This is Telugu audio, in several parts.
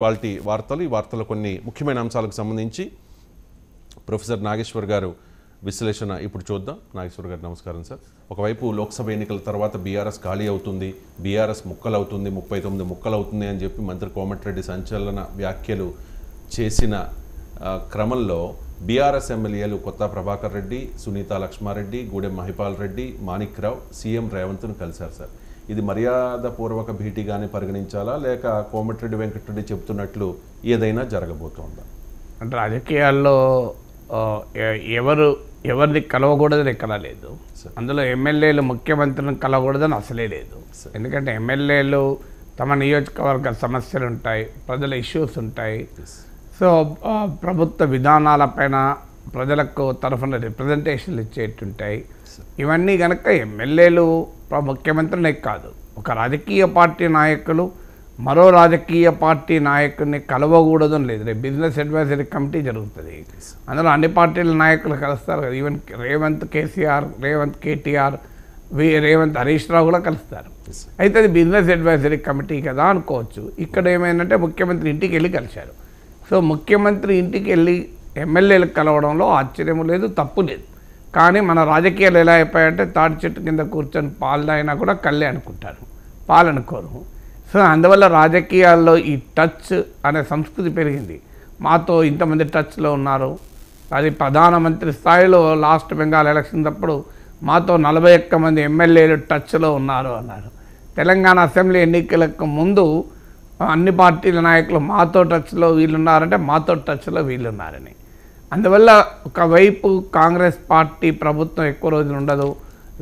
క్వాలిటీ వార్తలు ఈ వార్తల కొన్ని ముఖ్యమైన అంశాలకు సంబంధించి ప్రొఫెసర్ నాగేశ్వర్ గారు విశ్లేషణ ఇప్పుడు చూద్దాం. నాగేశ్వర్ గారు నమస్కారం సార్. ఒకవైపు లోక్సభ ఎన్నికల తర్వాత బీఆర్ఎస్ ఖాళీ అవుతుంది, బీఆర్ఎస్ ముక్కలవుతుంది, 39 ముక్కలవుతుంది అని చెప్పి మంత్రి కోమటిరెడ్డి సంచలన వ్యాఖ్యలు చేసిన క్రమంలో బీఆర్ఎస్ ఎమ్మెల్యేలు కొత్త ప్రభాకర్ రెడ్డి, సునీత లక్ష్మారెడ్డి, గూడెం మహిపాల్ రెడ్డి, మాణిక్ రావు సీఎం రేవంత్ను కలిశారు సార్. ఇది మర్యాదపూర్వక భేటీగానే పరిగణించాలా లేక కోమటిరెడ్డి వెంకటరెడ్డి చెబుతున్నట్లు ఏదైనా జరగబోతోందా? అంటే రాజకీయాల్లో ఎవరిని కలవకూడదని ఎక్కడా లేదు. అందులో ఎమ్మెల్యేలు ముఖ్యమంత్రిని కలవకూడదని అసలే లేదు. ఎందుకంటే ఎమ్మెల్యేలు తమ నియోజకవర్గ సమస్యలు ఉంటాయి, ప్రజల ఇష్యూస్ ఉంటాయి. సో ప్రభుత్వ విధానాలపైన ప్రజలకు తరఫున రిప్రజెంటేషన్లు ఇచ్చేటుంటాయి. ఇవన్నీ కనుక ఎమ్మెల్యేలు ముఖ్యమంత్రినే కాదు, ఒక రాజకీయ పార్టీ నాయకులు మరో రాజకీయ పార్టీ నాయకుడిని కలవకూడదని లేదు. రేపు బిజినెస్ అడ్వైజరీ కమిటీ జరుగుతుంది, అందులో అన్ని పార్టీల నాయకులు కలుస్తారు కదా. ఈవెన్ రేవంత్ కేసీఆర్, రేవంత్ కేటీఆర్, రేవంత్ హరీష్ రావు కూడా కలుస్తారు. అయితే అది బిజినెస్ అడ్వైజరీ కమిటీ కదా అనుకోవచ్చు. ఇక్కడ ఏమైందంటే ముఖ్యమంత్రి ఇంటికి వెళ్ళి కలిశారు. సో ముఖ్యమంత్రి ఇంటికి వెళ్ళి ఎమ్మెల్యేలకు కలవడంలో ఆశ్చర్యం లేదు, తప్పు లేదు. కానీ మన రాజకీయాలు ఎలా అయిపోయాయంటే తాటి చెట్టు కింద కూర్చొని పాలు తాగినా కూడా కళ్ళే అనుకుంటారు, పాలు అనుకోరు. సో అందువల్ల రాజకీయాల్లో ఈ టచ్ అనే సంస్కృతి పెరిగింది. మాతో ఇంతమంది టచ్లో ఉన్నారు, అది ప్రధానమంత్రి స్థాయిలో లాస్ట్ బెంగాల్ ఎలక్షన్ అప్పుడు మాతో 41 మంది ఎమ్మెల్యేలు టచ్లో ఉన్నారు అన్నారు. తెలంగాణ అసెంబ్లీ ఎన్నికలకు ముందు అన్ని పార్టీల నాయకులు మాతో టచ్లో వీళ్ళున్నారంటే మాతో టచ్లో వీళ్ళున్నారని. అందువల్ల ఒకవైపు కాంగ్రెస్ పార్టీ ప్రభుత్వం ఎక్కువ రోజులు ఉండదు,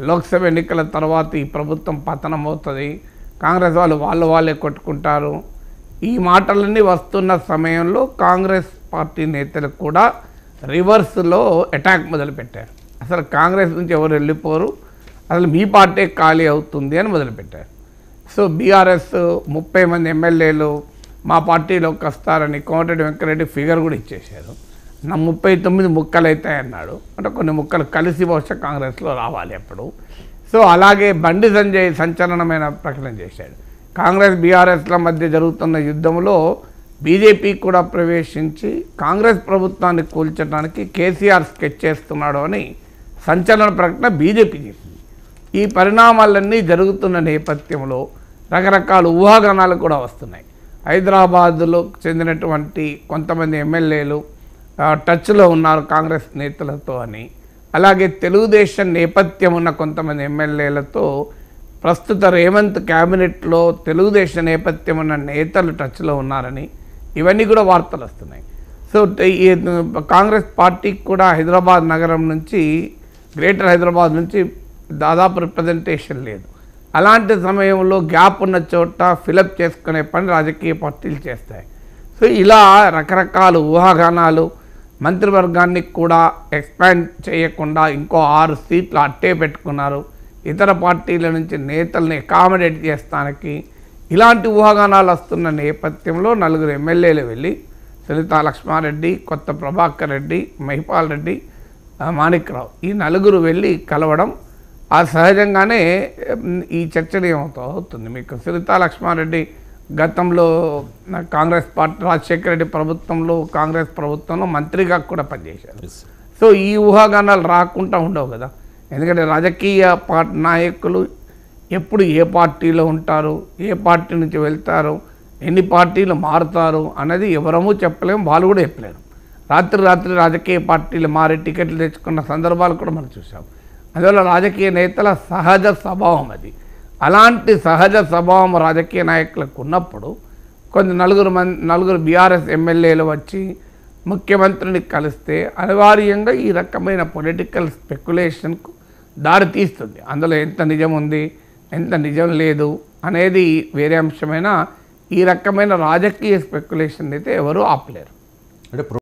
లోక్సభ ఎన్నికల తర్వాత ఈ ప్రభుత్వం పతనం అవుతుంది, కాంగ్రెస్ వాళ్ళే కొట్టుకుంటారు. ఈ మాటలన్నీ వస్తున్న సమయంలో కాంగ్రెస్ పార్టీ నేతలు కూడా రివర్స్లో అటాక్ మొదలుపెట్టారు. అసలు కాంగ్రెస్ నుంచి ఎవరు వెళ్ళిపోరు, అసలు మీ పార్టీ ఖాళీ అవుతుంది అని మొదలుపెట్టారు. సో బీఆర్ఎస్ 30 మంది ఎమ్మెల్యేలు మా పార్టీలోకి వస్తారని కోమటిరెడ్డి వెంకటరెడ్డి ఫిగర్ కూడా ఇచ్చేశారు. 39 ముక్కలు అవుతాయి అన్నాడు, అంటే కొన్ని ముక్కలు కలిసి బహుశా కాంగ్రెస్లో రావాలి అప్పుడు. సో అలాగే బండి సంజయ్ సంచలనమైన ప్రకటన చేశాడు. కాంగ్రెస్ బీఆర్ఎస్ల మధ్య జరుగుతున్న యుద్ధంలో బీజేపీ కూడా ప్రవేశించి కాంగ్రెస్ ప్రభుత్వాన్ని కూల్చడానికి కేసీఆర్ స్కెచ్ చేస్తున్నాడు అని సంచలన ప్రకటన బీజేపీ చేసింది. ఈ పరిణామాలన్నీ జరుగుతున్న నేపథ్యంలో రకరకాల ఊహాగానాలు కూడా వస్తున్నాయి. హైదరాబాద్లో చెందినటువంటి కొంతమంది ఎమ్మెల్యేలు టచ్లో ఉన్నారు కాంగ్రెస్ నేతలతో అని, అలాగే తెలుగుదేశం నేపథ్యం ఉన్న కొంతమంది ఎమ్మెల్యేలతో ప్రస్తుత రేవంత్ క్యాబినెట్లో తెలుగుదేశం నేపథ్యం ఉన్న నేతలు టచ్లో ఉన్నారని ఇవన్నీ కూడా వార్తలు వస్తున్నాయి. సో కాంగ్రెస్ పార్టీకి కూడా హైదరాబాద్ నగరం నుంచి, గ్రేటర్ హైదరాబాద్ నుంచి దాదాపు రిప్రజెంటేషన్ లేదు. అలాంటి సమయంలో గ్యాప్ ఉన్న చోట ఫిలప్ చేసుకునే పని రాజకీయ పార్టీలు చేస్తాయి. సో ఇలా రకరకాల ఊహాగానాలు, మంత్రివర్గాన్ని కూడా ఎక్స్పాండ్ చేయకుండా ఇంకో 6 సీట్లు అట్టే పెట్టుకున్నారు, ఇతర పార్టీల నుంచి నేతల్ని అకామిడేట్ చేస్తానికి, ఇలాంటి ఊహాగానాలు వస్తున్న నేపథ్యంలో 4 ఎమ్మెల్యేలు వెళ్ళి సునీత లక్ష్మారెడ్డి, కొత్త ప్రభాకర్ రెడ్డి, మహిపాల్ రెడ్డి, మాణిక్ రావు ఈ 4 వెళ్ళి కలవడం ఆ సహజంగానే ఈ చర్చనీయమవుతుంది. మీకు సునీత లక్ష్మారెడ్డి గతంలో కాంగ్రెస్ పార్టీ రాజశేఖర రెడ్డి ప్రభుత్వంలో కాంగ్రెస్ ప్రభుత్వంలో మంత్రిగా కూడా పనిచేశారు. సో ఈ ఊహాగానాలు రాకుండా ఉండవు కదా, ఎందుకంటే రాజకీయ నాయకులు ఎప్పుడు ఏ పార్టీలో ఉంటారు, ఏ పార్టీ నుంచి వెళ్తారు, ఎన్ని పార్టీలు మారుతారు అన్నది ఎవరమూ చెప్పలేము, వాళ్ళు కూడా చెప్పలేరు. రాత్రి రాజకీయ పార్టీలు మారి టికెట్లు తెచ్చుకున్న సందర్భాలు కూడా మనం చూసాం. అందువల్ల రాజకీయ నేతల సహజ స్వభావం అది. అలాంటి సహజ స్వభావం రాజకీయ నాయకులకు ఉన్నప్పుడు కొంత 4 బీఆర్ఎస్ ఎమ్మెల్యేలు వచ్చి ముఖ్యమంత్రిని కలిస్తే అనివార్యంగా ఈ రకమైన పొలిటికల్ స్పెక్యులేషన్కు దారి తీస్తుంది. అందులో ఎంత నిజం ఉంది, ఎంత నిజం లేదు అనేది వేరే అంశమైనా ఈ రకమైన రాజకీయ స్పెక్యులేషన్ అయితే ఎవరూ ఆపలేరు. అంటే